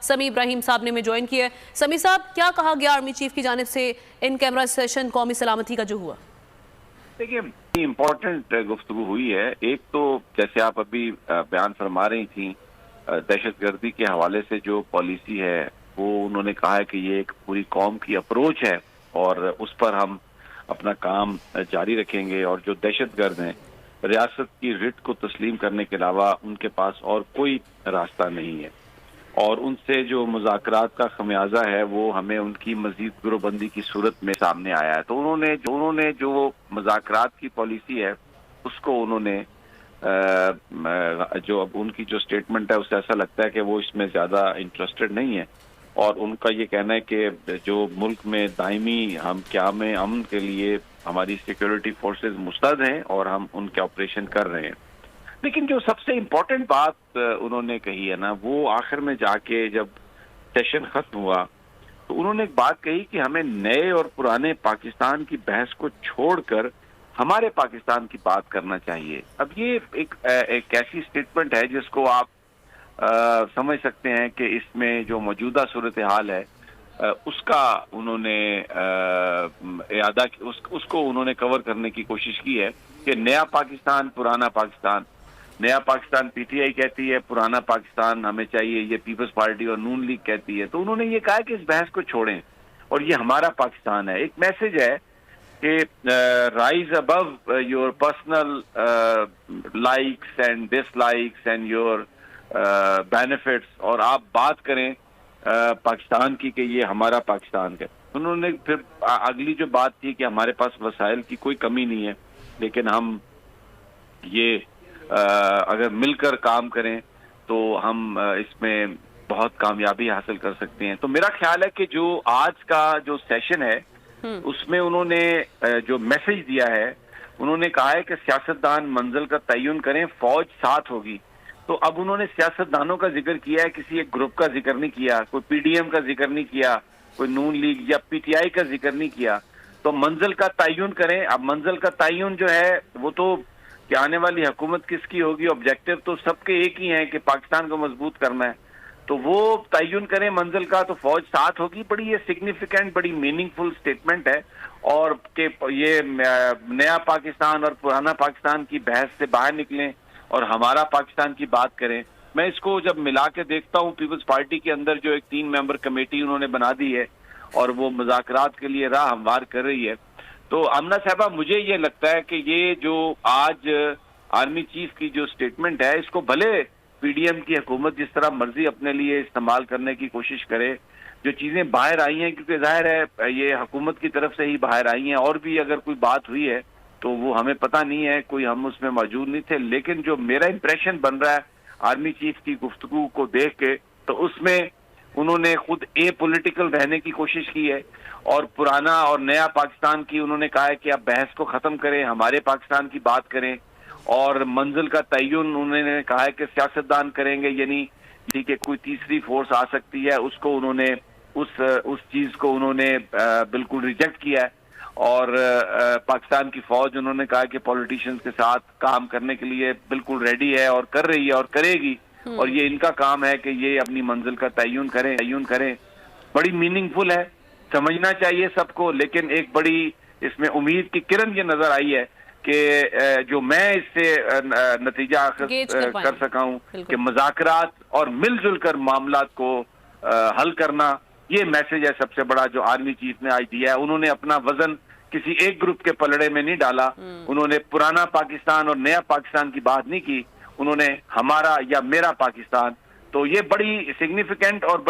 سمی ابراہیم صاحب نے میں جوائن کیا ہے۔ سمی صاحب، کیا کہا گیا آرمی چیف کی جانب سے ان کیمرہ سیشن قومی سلامتی کا جو ہوا؟ دیکھیے، امپورٹنٹ گفتگو ہوئی ہے۔ ایک تو جیسے آپ ابھی بیان فرما رہی تھیں، دہشت گردی کے حوالے سے جو پالیسی ہے وہ انہوں نے کہا ہے کہ یہ ایک پوری قوم کی اپروچ ہے اور اس پر ہم اپنا کام جاری رکھیں گے، اور جو دہشت گرد ہیں ریاست کی رٹ کو تسلیم کرنے کے علاوہ ان کے پاس اور کوئی راستہ نہیں ہے، اور ان سے جو مذاکرات کا خمیازہ ہے وہ ہمیں ان کی مزید گروہ بندی کی صورت میں سامنے آیا ہے۔ تو انہوں نے جو مذاکرات کی پالیسی ہے اس کو انہوں نے جو اب ان کی جو سٹیٹمنٹ ہے اس سے ایسا لگتا ہے کہ وہ اس میں زیادہ انٹرسٹڈ نہیں ہے، اور ان کا یہ کہنا ہے کہ جو ملک میں دائمی ہم قیام امن کے لیے ہماری سیکیورٹی فورسز مستعد ہیں اور ہم ان کے آپریشن کر رہے ہیں۔ لیکن جو سب سے امپورٹنٹ بات انہوں نے کہی ہے نا، وہ آخر میں جا کے جب سیشن ختم ہوا تو انہوں نے ایک بات کہی کہ ہمیں نئے اور پرانے پاکستان کی بحث کو چھوڑ کر ہمارے پاکستان کی بات کرنا چاہیے۔ اب یہ ایک ایسی سٹیٹمنٹ ہے جس کو آپ سمجھ سکتے ہیں کہ اس میں جو موجودہ صورتحال ہے اس کا انہوں نے اعادہ اس کو انہوں نے کور کرنے کی کوشش کی ہے کہ نیا پاکستان، پرانا پاکستان۔ نیا پاکستان پی ٹی آئی کہتی ہے، پرانا پاکستان ہمیں چاہیے یہ پیپلز پارٹی اور نون لیگ کہتی ہے۔ تو انہوں نے یہ کہا کہ اس بحث کو چھوڑیں اور یہ ہمارا پاکستان ہے۔ ایک میسج ہے کہ rise above your personal likes and dislikes and your benefits, اور آپ بات کریں پاکستان کی کہ یہ ہمارا پاکستان ہے۔ انہوں نے پھر اگلی جو بات کی کہ ہمارے پاس وسائل کی کوئی کمی نہیں ہے، لیکن ہم یہ اگر مل کر کام کریں تو ہم اس میں بہت کامیابی حاصل کر سکتے ہیں۔ تو میرا خیال ہے کہ جو آج کا جو سیشن ہے اس میں انہوں نے جو میسج دیا ہے، انہوں نے کہا ہے کہ سیاستدان منزل کا تعین کریں، فوج ساتھ ہوگی۔ تو اب انہوں نے سیاستدانوں کا ذکر کیا ہے، کسی ایک گروپ کا ذکر نہیں کیا، کوئی پی ڈی ایم کا ذکر نہیں کیا، کوئی نون لیگ یا پی ٹی آئی کا ذکر نہیں کیا۔ تو منزل کا تعین کریں۔ اب منزل کا تعین جو ہے وہ تو کہ آنے والی حکومت کس کی ہوگی، آبجیکٹو تو سب کے ایک ہی ہیں کہ پاکستان کو مضبوط کرنا ہے، تو وہ تعین کریں منزل کا، تو فوج ساتھ ہوگی۔ بڑی یہ سگنیفیکینٹ، بڑی میننگ فل سٹیٹمنٹ ہے، اور کہ یہ نیا پاکستان اور پرانا پاکستان کی بحث سے باہر نکلیں اور ہمارا پاکستان کی بات کریں۔ میں اس کو جب ملا کے دیکھتا ہوں، پیپلز پارٹی کے اندر جو ایک 3 ممبر کمیٹی انہوں نے بنا دی ہے اور وہ مذاکرات کے لیے راہ ہموار کر رہی ہے، تو آمنہ صاحبہ مجھے یہ لگتا ہے کہ یہ جو آج آرمی چیف کی جو سٹیٹمنٹ ہے، اس کو بھلے پی ڈی ایم کی حکومت جس طرح مرضی اپنے لیے استعمال کرنے کی کوشش کرے، جو چیزیں باہر آئی ہیں، کیونکہ ظاہر ہے یہ حکومت کی طرف سے ہی باہر آئی ہیں، اور بھی اگر کوئی بات ہوئی ہے تو وہ ہمیں پتہ نہیں ہے، کوئی ہم اس میں موجود نہیں تھے، لیکن جو میرا امپریشن بن رہا ہے آرمی چیف کی گفتگو کو دیکھ کے، تو اس میں انہوں نے خود پولیٹیکل رہنے کی کوشش کی ہے، اور پرانا اور نیا پاکستان کی انہوں نے کہا ہے کہ آپ بحث کو ختم کریں، ہمارے پاکستان کی بات کریں، اور منزل کا تعین انہوں نے کہا ہے کہ سیاستدان کریں گے، یعنی کہ کوئی تیسری فورس آ سکتی ہے، اس کو انہوں نے اس چیز کو انہوں نے بالکل ریجیکٹ کیا ہے، اور پاکستان کی فوج انہوں نے کہا کہ پولیٹیشنز کے ساتھ کام کرنے کے لیے بالکل ریڈی ہے اور کر رہی ہے اور کرے گی، اور یہ ان کا کام ہے کہ یہ اپنی منزل کا تعین کریں۔ بڑی میننگ فل ہے، سمجھنا چاہیے سب کو، لیکن ایک بڑی اس میں امید کی کرن یہ نظر آئی ہے کہ جو میں اس سے نتیجہ کر سکا ہوں کہ مذاکرات اور مل جل کر معاملات کو حل کرنا، یہ میسج ہے سب سے بڑا جو آرمی چیف نے آج دیا ہے۔ انہوں نے اپنا وزن کسی ایک گروپ کے پلڑے میں نہیں ڈالا، انہوں نے پرانا پاکستان اور نیا پاکستان کی بات نہیں کی، انہوں نے ہمارا یا میرا پاکستان۔ تو یہ بڑی سگنیفیکینٹ اور